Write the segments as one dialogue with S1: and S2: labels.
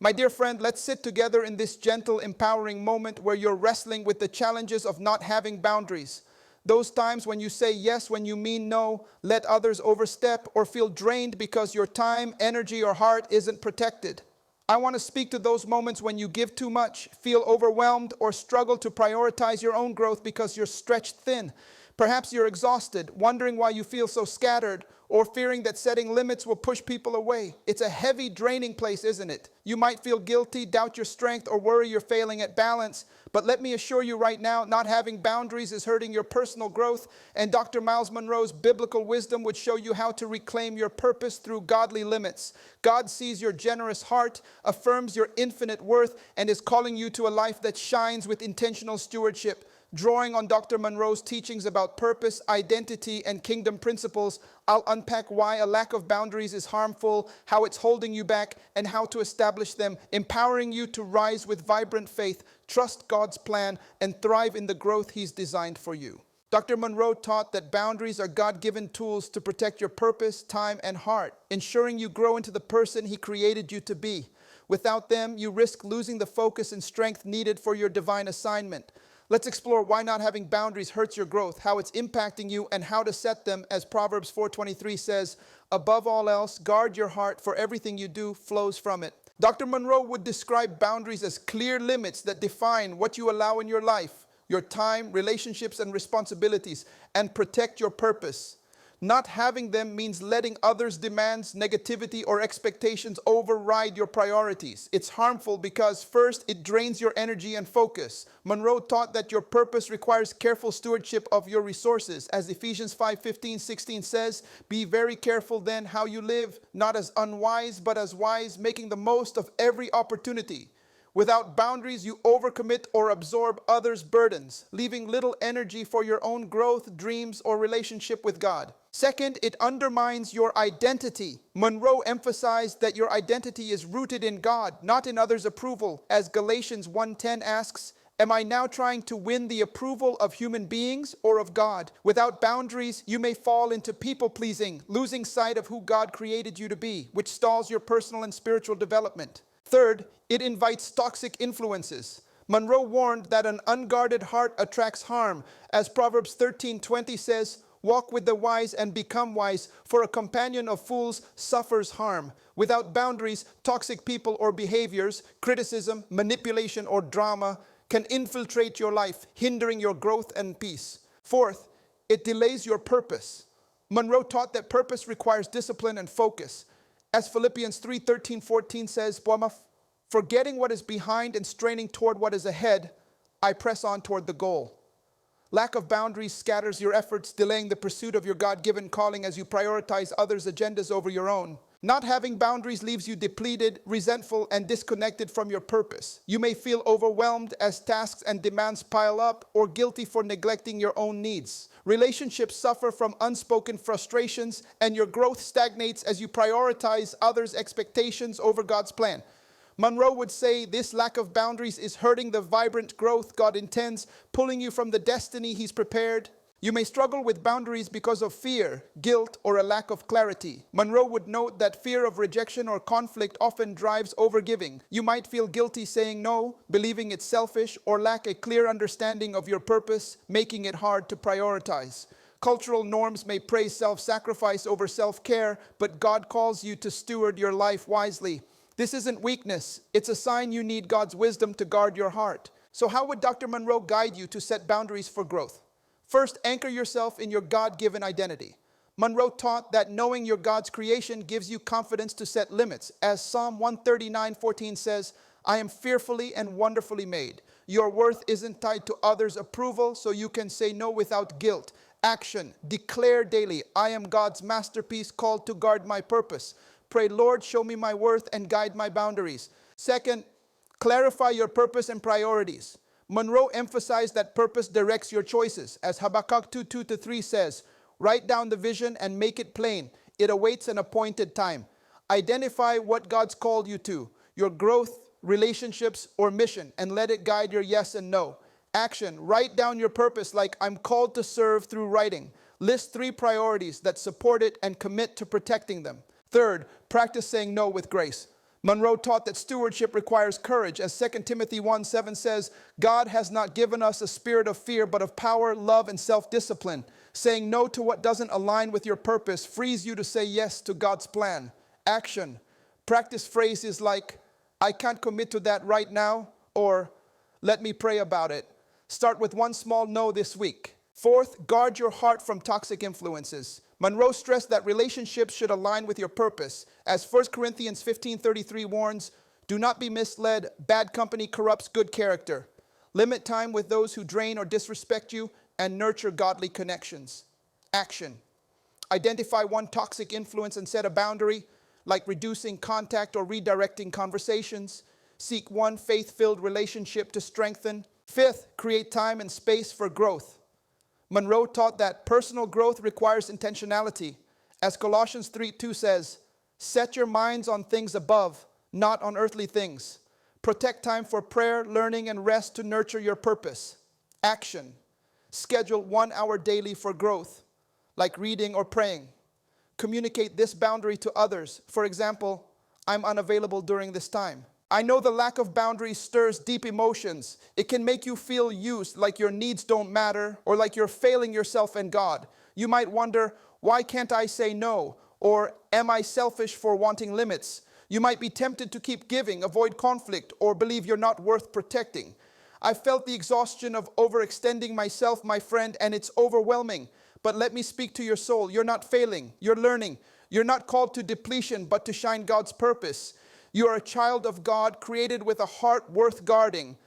S1: My dear friend, let's sit together in this gentle, empowering moment where you're wrestling with the challenges of not having boundaries. Those times when you say yes when you mean no, let others overstep, or feel drained because your time, energy, or heart isn't protected. I want to speak to those moments when you give too much, feel overwhelmed, or struggle to prioritize your own growth because you're stretched thin. Perhaps you're exhausted, wondering why you feel so scattered, or fearing that setting limits will push people away. It's a heavy, draining place, isn't it? You might feel guilty, doubt your strength, or worry you're failing at balance. But let me assure you right now, not having boundaries is hurting your personal growth, and Dr. Myles Munroe's biblical wisdom would show you how to reclaim your purpose through godly limits. God sees your generous heart, affirms your infinite worth, and is calling you to a life that shines with intentional stewardship. Drawing on Dr. Munroe's teachings about purpose, identity, and kingdom principles, I'll unpack why a lack of boundaries is harmful, how it's holding you back, and how to establish them, empowering you to rise with vibrant faith, trust God's plan, and thrive in the growth He's designed for you. Dr. Munroe taught that boundaries are God-given tools to protect your purpose, time, and heart, ensuring you grow into the person He created you to be. Without them, you risk losing the focus and strength needed for your divine assignment. Let's explore why not having boundaries hurts your growth, how it's impacting you, and how to set them, as Proverbs 4:23 says, above all else, guard your heart, for everything you do flows from it. Dr. Munroe would describe boundaries as clear limits that define what you allow in your life, your time, relationships, and responsibilities, and protect your purpose. Not having them means letting others' demands, negativity, or expectations override your priorities. It's harmful because, first, it drains your energy and focus. Munroe taught that your purpose requires careful stewardship of your resources. As Ephesians 5:15-16 says, be very careful then how you live, not as unwise, but as wise, making the most of every opportunity. Without boundaries, you overcommit or absorb others' burdens, leaving little energy for your own growth, dreams, or relationship with God. Second, it undermines your identity. Munroe emphasized that your identity is rooted in God, not in others' approval. As Galatians 1:10 asks, am I now trying to win the approval of human beings or of God? Without boundaries, you may fall into people-pleasing, losing sight of who God created you to be, which stalls your personal and spiritual development. Third, it invites toxic influences. Munroe warned that an unguarded heart attracts harm. As Proverbs 13:20 says, walk with the wise and become wise, for a companion of fools suffers harm. Without boundaries, toxic people or behaviors, criticism, manipulation, or drama can infiltrate your life, hindering your growth and peace. Fourth, it delays your purpose. Munroe taught that purpose requires discipline and focus. As Philippians 3:13-14 says, forgetting what is behind and straining toward what is ahead, I press on toward the goal. Lack of boundaries scatters your efforts, delaying the pursuit of your God-given calling as you prioritize others' agendas over your own. Not having boundaries leaves you depleted, resentful, and disconnected from your purpose. You may feel overwhelmed as tasks and demands pile up, or guilty for neglecting your own needs. Relationships suffer from unspoken frustrations, and your growth stagnates as you prioritize others' expectations over God's plan. Munroe would say this lack of boundaries is hurting the vibrant growth God intends, pulling you from the destiny He's prepared. You may struggle with boundaries because of fear, guilt, or a lack of clarity. Munroe would note that fear of rejection or conflict often drives overgiving. You might feel guilty saying no, believing it's selfish, or lack a clear understanding of your purpose, making it hard to prioritize. Cultural norms may praise self-sacrifice over self-care, but God calls you to steward your life wisely. This isn't weakness. It's a sign you need God's wisdom to guard your heart. So how would Dr. Munroe guide you to set boundaries for growth? First, anchor yourself in your God-given identity. Munroe taught that knowing you're God's creation gives you confidence to set limits. As Psalm 139:14 says, I am fearfully and wonderfully made. Your worth isn't tied to others' approval, so you can say no without guilt. Action. Declare daily, I am God's masterpiece called to guard my purpose. Pray, Lord, show me my worth and guide my boundaries. Second, clarify your purpose and priorities. Munroe emphasized that purpose directs your choices. As Habakkuk 2:2-3 says, write down the vision and make it plain. It awaits an appointed time. Identify what God's called you to, your growth, relationships, or mission, and let it guide your yes and no. Action. Write down your purpose like I'm called to serve through writing. List 3 priorities that support it and commit to protecting them. Third, practice saying no with grace. Munroe taught that stewardship requires courage, as 2 Timothy 1:7 says, God has not given us a spirit of fear, but of power, love, and self-discipline. Saying no to what doesn't align with your purpose frees you to say yes to God's plan. Action. Practice phrases like, I can't commit to that right now, or let me pray about it. Start with one small no this week. Fourth, guard your heart from toxic influences. Munroe stressed that relationships should align with your purpose. As 1 Corinthians 15:33 warns, do not be misled. Bad company corrupts good character. Limit time with those who drain or disrespect you and nurture godly connections. Action. Identify one toxic influence and set a boundary, like reducing contact or redirecting conversations. Seek one faith-filled relationship to strengthen. Fifth, create time and space for growth. Munroe taught that personal growth requires intentionality. As Colossians 3:2 says, set your minds on things above, not on earthly things. Protect time for prayer, learning, and rest to nurture your purpose. Action. Schedule 1 hour daily for growth, like reading or praying. Communicate this boundary to others. For example, I'm unavailable during this time. I know the lack of boundaries stirs deep emotions. It can make you feel used, like your needs don't matter, or like you're failing yourself and God. You might wonder, why can't I say no? Or am I selfish for wanting limits? You might be tempted to keep giving, avoid conflict, or believe you're not worth protecting. I felt the exhaustion of overextending myself, my friend, and it's overwhelming. But let me speak to your soul. You're not failing. You're learning. You're not called to depletion, but to shine God's purpose. You are a child of God, created with a heart worth guarding.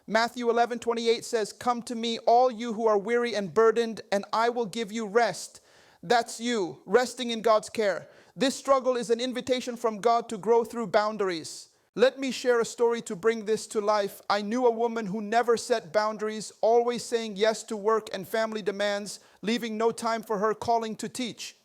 S1: Matthew 11:28 says, come to me, all you who are weary and burdened, and I will give you rest. That's you, resting in God's care. This struggle is an invitation from God to grow through boundaries. Let me share a story to bring this to life. I knew a woman who never set boundaries, always saying yes to work and family demands, leaving no time for her calling to teach.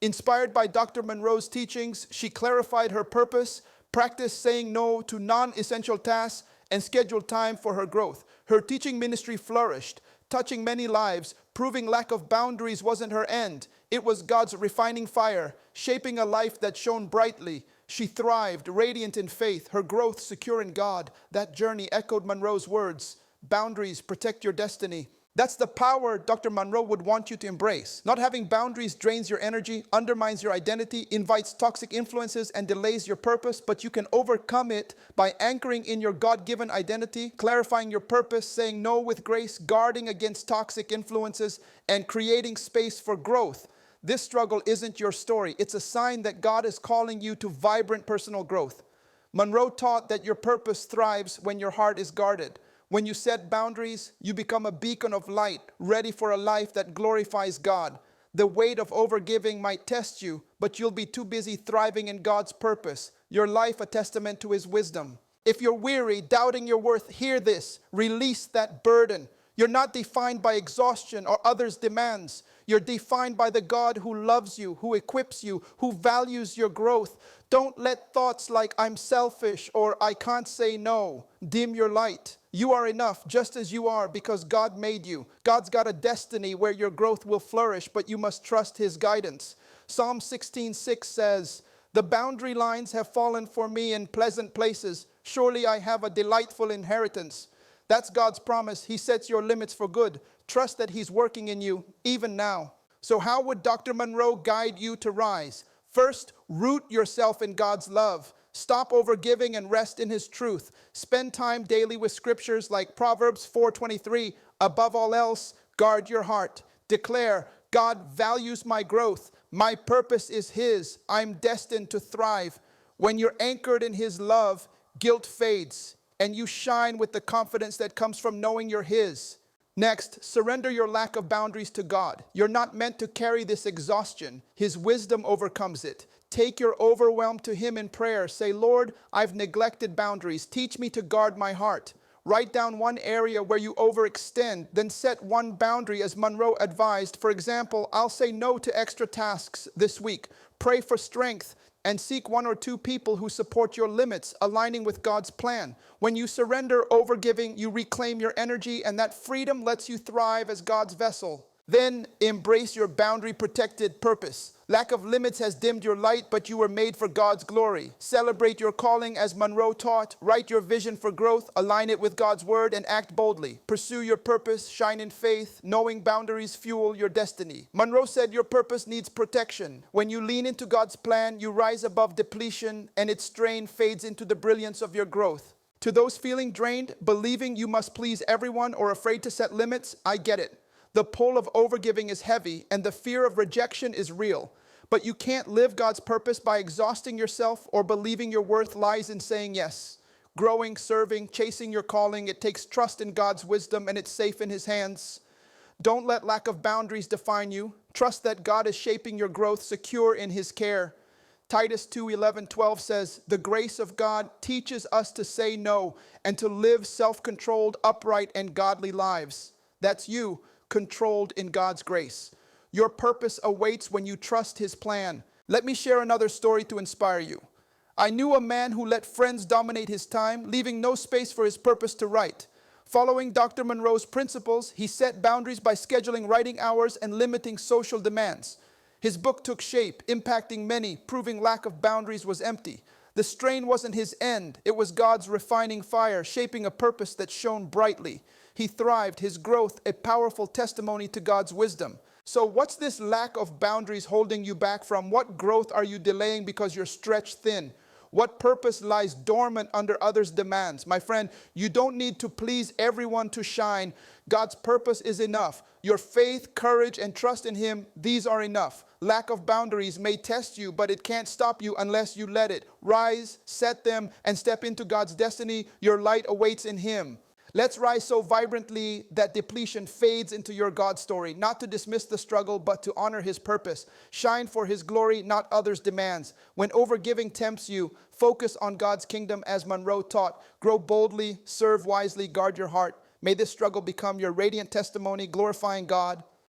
S1: Inspired by Dr. Munroe's teachings, she clarified her purpose, practiced saying no to non-essential tasks, and scheduled time for her growth. Her teaching ministry flourished, touching many lives, proving lack of boundaries wasn't her end. It was God's refining fire, shaping a life that shone brightly. She thrived, radiant in faith, her growth secure in God. That journey echoed Munroe's words, boundaries protect your destiny. That's the power Dr. Munroe would want you to embrace. Not having boundaries drains your energy, undermines your identity, invites toxic influences, and delays your purpose, but you can overcome it by anchoring in your God-given identity, clarifying your purpose, saying no with grace, guarding against toxic influences, and creating space for growth. This struggle isn't your story. It's a sign that God is calling you to vibrant personal growth. Munroe taught that your purpose thrives when your heart is guarded. When you set boundaries, you become a beacon of light, ready for a life that glorifies God. The weight of overgiving might test you, but you'll be too busy thriving in God's purpose, your life a testament to His wisdom. If you're weary, doubting your worth, hear this. Release that burden. You're not defined by exhaustion or others' demands. You're defined by the God who loves you, who equips you, who values your growth. Don't let thoughts like I'm selfish or I can't say no dim your light. You are enough just as you are because God made you. God's got a destiny where your growth will flourish, but you must trust His guidance. Psalm 16:6 says, the boundary lines have fallen for me in pleasant places. Surely I have a delightful inheritance. That's God's promise. He sets your limits for good. Trust that He's working in you even now. So how would Dr. Munroe guide you to rise? First, root yourself in God's love. Stop overgiving and rest in His truth. Spend time daily with scriptures like Proverbs 4:23. Above all else, guard your heart. Declare, God values my growth. My purpose is His. I'm destined to thrive. When you're anchored in His love, guilt fades, and you shine with the confidence that comes from knowing you're His. Next, surrender your lack of boundaries to God. You're not meant to carry this exhaustion. His wisdom overcomes it. Take your overwhelm to Him in prayer. Say, Lord, I've neglected boundaries. Teach me to guard my heart. Write down one area where you overextend, then set one boundary as Munroe advised. For example, I'll say no to extra tasks this week. Pray for strength and seek 1 or 2 people who support your limits, aligning with God's plan. When you surrender overgiving, you reclaim your energy, and that freedom lets you thrive as God's vessel. Then embrace your boundary-protected purpose. Lack of limits has dimmed your light, but you were made for God's glory. Celebrate your calling as Munroe taught. Write your vision for growth, align it with God's word, and act boldly. Pursue your purpose, shine in faith, knowing boundaries fuel your destiny. Munroe said your purpose needs protection. When you lean into God's plan, you rise above depletion, and its strain fades into the brilliance of your growth. To those feeling drained, believing you must please everyone, or afraid to set limits, I get it. The pull of overgiving is heavy, and the fear of rejection is real. But you can't live God's purpose by exhausting yourself or believing your worth lies in saying yes. Growing, serving, chasing your calling, it takes trust in God's wisdom, and it's safe in His hands. Don't let lack of boundaries define you. Trust that God is shaping your growth, secure in His care. Titus 2:11-12 says, "The grace of God teaches us to say no and to live self-controlled, upright, and godly lives." That's you, controlled in God's grace. Your purpose awaits when you trust His plan. Let me share another story to inspire you. I knew a man who let friends dominate his time, leaving no space for his purpose to write. Following Dr. Munroe's principles, he set boundaries by scheduling writing hours and limiting social demands. His book took shape, impacting many, proving lack of boundaries was empty. The strain wasn't his end, it was God's refining fire, shaping a purpose that shone brightly. He thrived, his growth a powerful testimony to God's wisdom. So what's this lack of boundaries holding you back from? What growth are you delaying because you're stretched thin? What purpose lies dormant under others' demands? My friend, you don't need to please everyone to shine. God's purpose is enough. Your faith, courage, and trust in Him, these are enough. Lack of boundaries may test you, but it can't stop you unless you let it. Rise, set them, and step into God's destiny. Your light awaits in Him. Let's rise so vibrantly that depletion fades into your God story, not to dismiss the struggle, but to honor His purpose. Shine for His glory, not others' demands. When overgiving tempts you, focus on God's kingdom as Munroe taught. Grow boldly, serve wisely, guard your heart. May this struggle become your radiant testimony, glorifying God.